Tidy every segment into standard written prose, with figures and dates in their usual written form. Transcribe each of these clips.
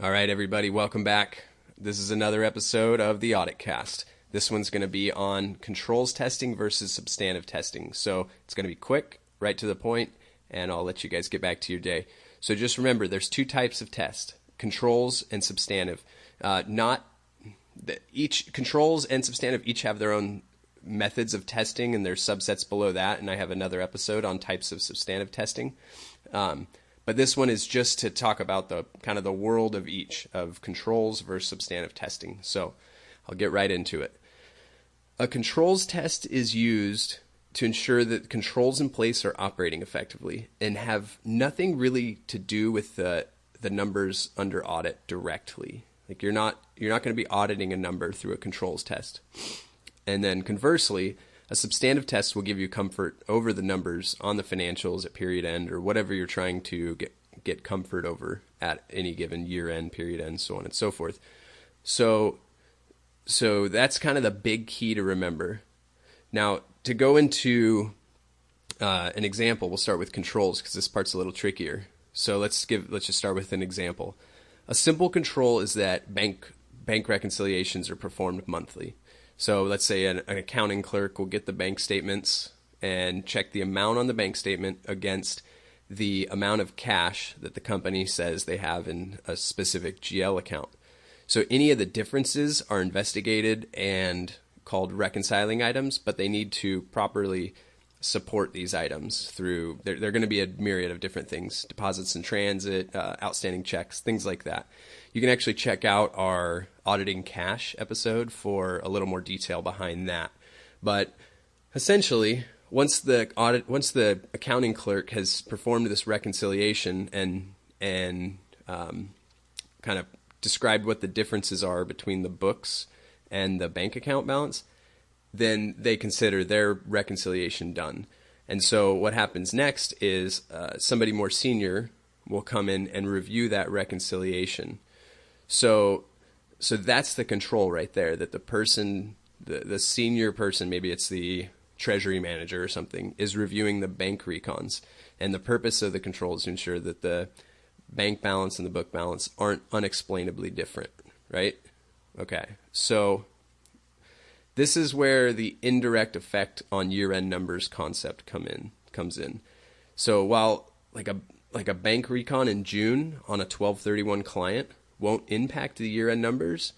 All right, everybody, welcome back. This is another episode of the AuditCast. This one's going to be on controls testing versus substantive testing. So it's going to be quick, right to the point, and I'll let you guys get back to your day. So just remember, there's two types of test, controls and substantive. Each controls and substantive each have their own methods of testing, and there's subsets below that, and I have another episode on types of substantive testing. But this one is just to talk about the kind of the world of each, of controls versus substantive testing. So I'll get right into it. A controls test is used to ensure that controls in place are operating effectively and have nothing really to do with the numbers under audit directly. Like you're not going to be auditing a number through a controls test. And then conversely, a substantive test will give you comfort over the numbers on the financials at period end or whatever you're trying to get comfort over at any given year end, period end, so on and so forth. So that's kind of the big key to remember. Now, to go into an example, we'll start with controls because this part's a little trickier. So let's just start with an example. A simple control is that bank reconciliations are performed monthly. So let's say an accounting clerk will get the bank statements and check the amount on the bank statement against the amount of cash that the company says they have in a specific GL account. So any of the differences are investigated and called reconciling items, but they need to properly support these items through, they're going to be a myriad of different things, deposits in transit, outstanding checks, things like that. You can actually check out our auditing cash episode for a little more detail behind that. But essentially, once the accounting clerk has performed this reconciliation and kind of described what the differences are between the books and the bank account balance, then they consider their reconciliation done. And so what happens next is somebody more senior will come in and review that reconciliation. So that's the control right there, that the person, the senior person, maybe it's the treasury manager or something, is reviewing the bank recons. And the purpose of the control is to ensure that the bank balance and the book balance aren't unexplainably different, right? Okay, so this is where the indirect effect on year-end numbers concept comes in. So while like a bank recon in June on a 12/31 client won't impact the year-end numbers,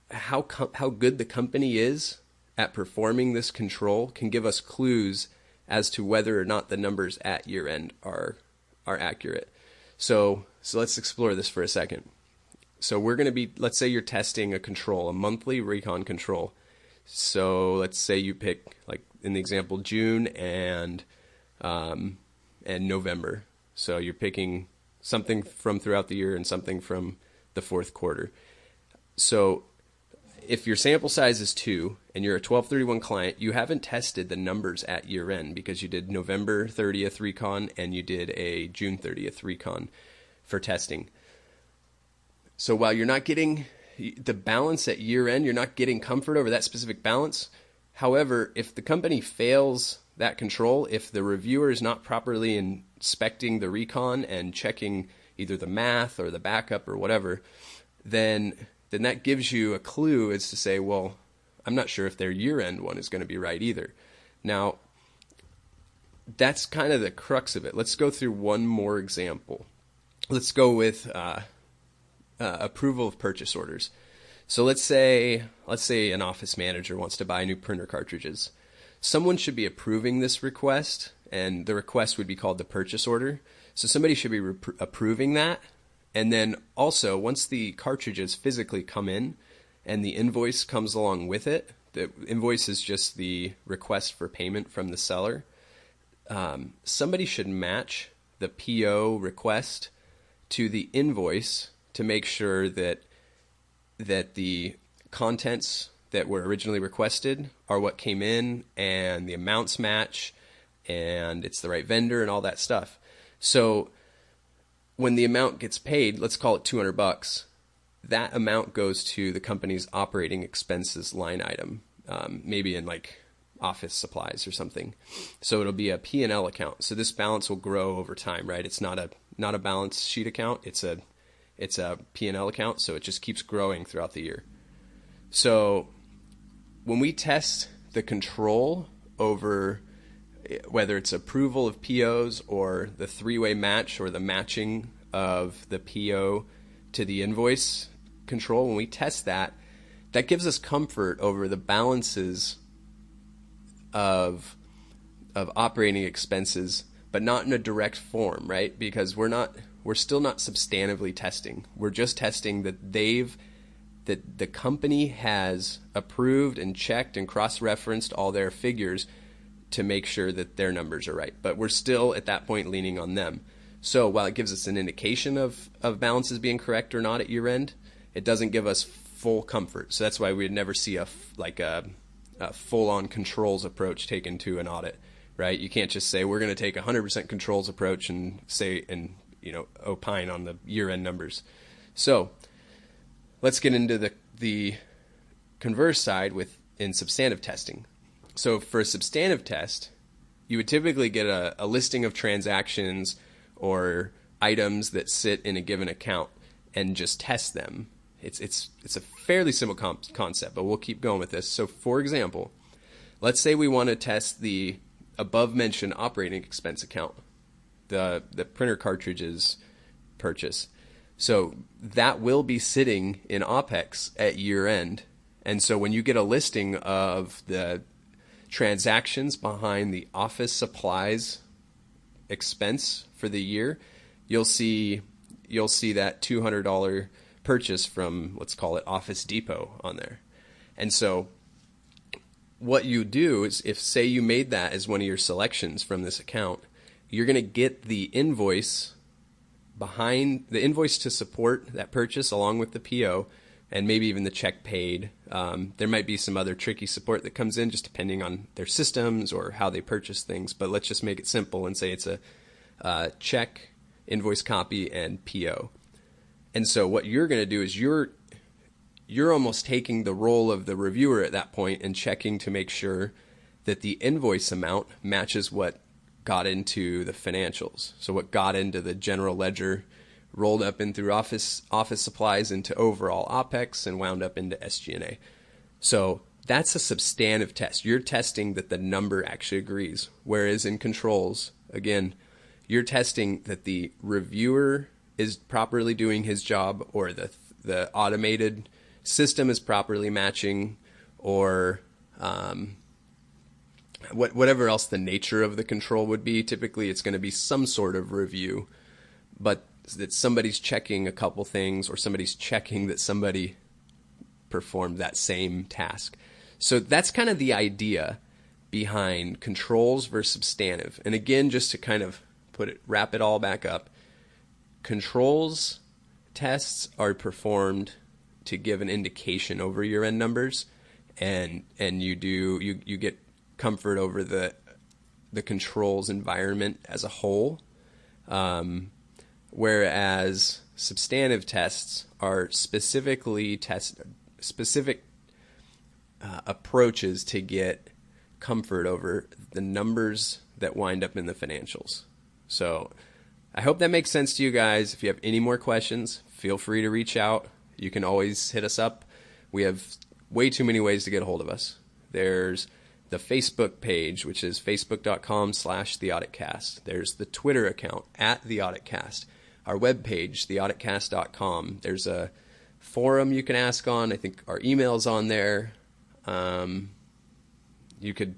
how good the company is at performing this control can give us clues as to whether or not the numbers at year-end are accurate. So let's explore this for a second. So we're going to be, let's say you're testing a control, a monthly recon control. So let's say you pick, like in the example, June and November. So you're picking something from throughout the year and something from the fourth quarter. So if your sample size is 2 and you're a 12/31 client, you haven't tested the numbers at year end because you did November 30th recon and you did a June 30th recon for testing. So while you're not getting the balance at year end, you're not getting comfort over that specific balance. However, if the company fails that control, if the reviewer is not properly inspecting the recon and checking either the math or the backup or whatever, then that gives you a clue as to say, well, I'm not sure if their year-end one is going to be right either. Now, that's kind of the crux of it. Let's go through one more example. Let's go with approval of purchase orders. So let's say an office manager wants to buy new printer cartridges. Someone should be approving this request, and the request would be called the purchase order. So somebody should be approving that. And then also, once the cartridges physically come in and the invoice comes along with it, the invoice is just the request for payment from the seller, somebody should match the PO request to the invoice to make sure that the contents that were originally requested are what came in and the amounts match and it's the right vendor and all that stuff. So when the amount gets paid, let's call it $200, that amount goes to the company's operating expenses line item, maybe in like office supplies or something. So it'll be a P&L account. So this balance will grow over time, right? It's not a balance sheet account. It's It's a P&L account, so it just keeps growing throughout the year. So when we test the control over whether it's approval of POs or the three-way match or the matching of the PO to the invoice control, when we test that, that gives us comfort over the balances of operating expenses, but not in a direct form, right? Because we're still not substantively testing. We're just testing that the company has approved and checked and cross-referenced all their figures to make sure that their numbers are right. But we're still at that point leaning on them. So while it gives us an indication of balances being correct or not at year end, it doesn't give us full comfort. So that's why we'd never see a full-on controls approach taken to an audit, right? You can't just say we're going to take 100% controls approach and opine on the year-end numbers. So let's get into the converse side in substantive testing. So for a substantive test, you would typically get a listing of transactions or items that sit in a given account and just test them. It's a fairly simple concept, but we'll keep going with this. So for example, let's say we want to test the above mentioned operating expense account, the printer cartridges purchase. So that will be sitting in OPEX at year end. And so when you get a listing of the transactions behind the office supplies expense for the year, you'll see that $200 purchase from, let's call it Office Depot on there. And so what you do is, if say you made that as one of your selections from this account, you're going to get the invoice to support that purchase along with the PO and maybe even the check paid. There might be some other tricky support that comes in just depending on their systems or how they purchase things, but let's just make it simple and say it's a check, invoice copy, and PO. And so what you're going to do is you're almost taking the role of the reviewer at that point and checking to make sure that the invoice amount matches what got into the financials. So what got into the general ledger, rolled up in through office supplies into overall OPEX, and wound up into SG&A. So that's a substantive test. You're testing that the number actually agrees. Whereas in controls, again, you're testing that the reviewer is properly doing his job, or the automated system is properly matching, or whatever else the nature of the control would be. Typically it's going to be some sort of review, but that somebody's checking a couple things, or somebody's checking that somebody performed that same task. So that's kind of the idea behind controls versus substantive. And again, just to kind of wrap it all back up, controls tests are performed to give an indication over year-end numbers, and you get comfort over the controls environment as a whole, whereas substantive tests are specific approaches to get comfort over the numbers that wind up in the financials. So I hope that makes sense to you guys. If you have any more questions, feel free to reach out. You can always hit us up. We have way too many ways to get a hold of us. There's the Facebook page, which is facebook.com/theauditcast. There's the Twitter account @theauditcast. Our webpage, theauditcast.com. There's a forum you can ask on. I think our email's on there. You could,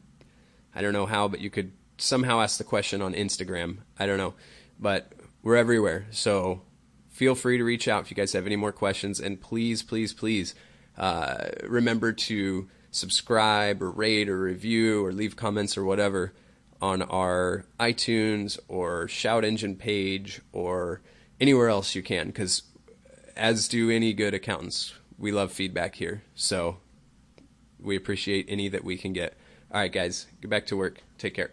I don't know how, but you could somehow ask the question on Instagram. I don't know, but we're everywhere. So feel free to reach out if you guys have any more questions. And please, please, please remember to subscribe or rate or review or leave comments or whatever on our iTunes or Shout Engine page or anywhere else you can, because as do any good accountants, we love feedback here. So we appreciate any that we can get. All right, guys, get back to work. Take care.